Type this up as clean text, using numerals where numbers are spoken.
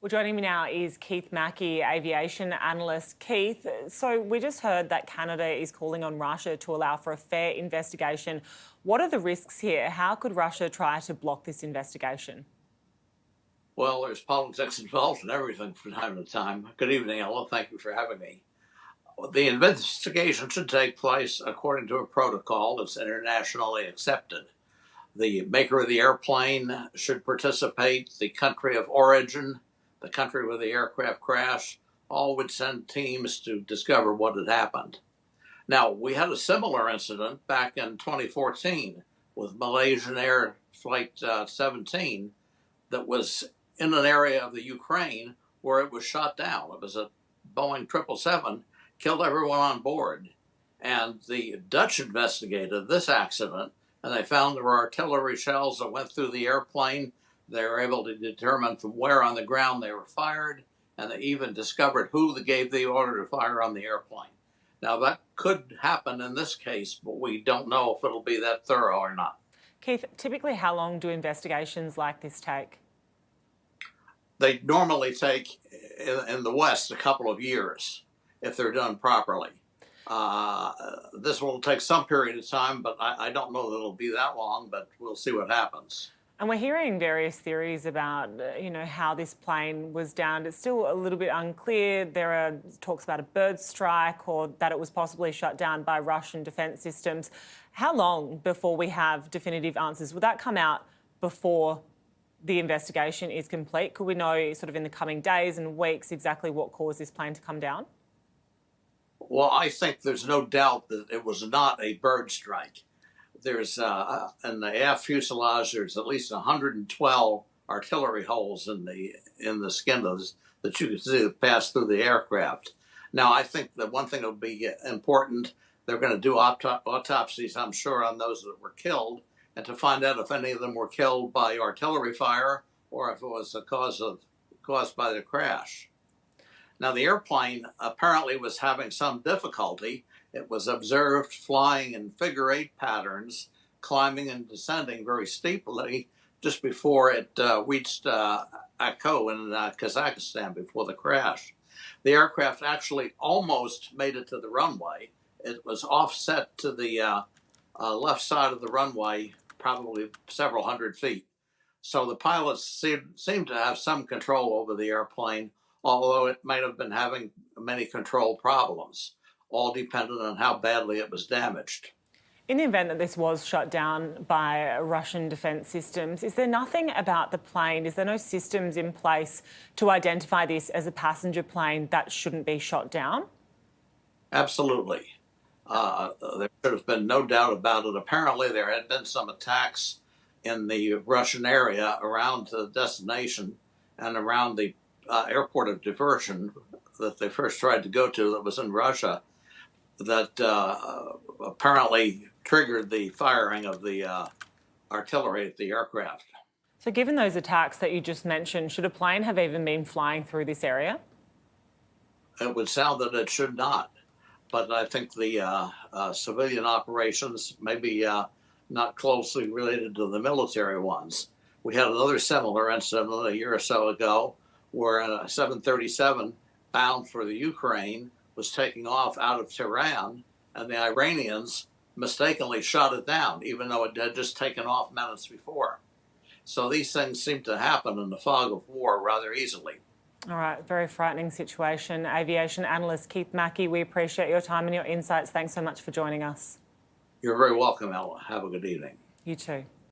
Well, joining me now is Keith Mackey, Aviation Analyst. Keith, so we just heard that Canada is calling on Russia to allow for a fair investigation. What are the risks here? How could Russia try to block this investigation? Well, there's politics involved in everything from time to time. Good evening, Ella. Thank you for having me. The investigation should take place according to a protocol that's internationally accepted. The maker of the airplane should participate, the country of origin, the country where the aircraft crashed, all would send teams to discover what had happened. Now, we had a similar incident back in 2014 with Malaysian Air Flight 17 that was in an area of the Ukraine where it was shot down. It was a Boeing 777, killed everyone on board. And the Dutch investigated this accident, and they found there were artillery shells that went through the airplane. They were able to determine from where on the ground they were fired, and they even discovered who gave the order to fire on the airplane. Now, that could happen in this case, but we don't know if it'll be that thorough or not. Keith, typically how long do investigations like this take? They normally take, in the West, a couple of years if they're done properly. This will take some period of time, but I don't know that it'll be that long, but we'll see what happens. And we're hearing various theories about, how this plane was downed. It's still a little bit unclear. There are talks about a bird strike or that it was possibly shut down by Russian defence systems. How long before we have definitive answers? Will that come out before the investigation is complete? Could we know sort of in the coming days and weeks exactly what caused this plane to come down? Well, I think there's no doubt that it was not a bird strike. There's, in the aft fuselage, there's at least 112 artillery holes in the skin that you can see that pass through the aircraft. Now, I think that one thing that will be important, they're going to do autopsies, I'm sure, on those that were killed, and to find out if any of them were killed by artillery fire or if it was caused by the crash. Now, the airplane apparently was having some difficulty. It was observed flying in figure-8 patterns, climbing and descending very steeply just before it reached Akko in Kazakhstan before the crash. The aircraft actually almost made it to the runway. It was offset to the left side of the runway, probably several hundred feet. So the pilots seemed to have some control over the airplane, although it might have been having many control problems, all dependent on how badly it was damaged. In the event that this was shut down by Russian defence systems, is there nothing about the plane, is there no systems in place to identify this as a passenger plane that shouldn't be shot down? Absolutely. There should have been no doubt about it. Apparently, there had been some attacks in the Russian area around the destination and around the airport of diversion that they first tried to go to that was in Russia that apparently triggered the firing of the artillery at the aircraft. So given those attacks that you just mentioned, should a plane have even been flying through this area? It would sound that it should not. But I think the civilian operations may be not closely related to the military ones. We had another similar incident a year or so ago where a 737 bound for the Ukraine was taking off out of Tehran, and the Iranians mistakenly shot it down, even though it had just taken off minutes before. So these things seem to happen in the fog of war rather easily. All right, very frightening situation. Aviation analyst Keith Mackey, we appreciate your time and your insights. Thanks so much for joining us. You're very welcome, Ella. Have a good evening. You too.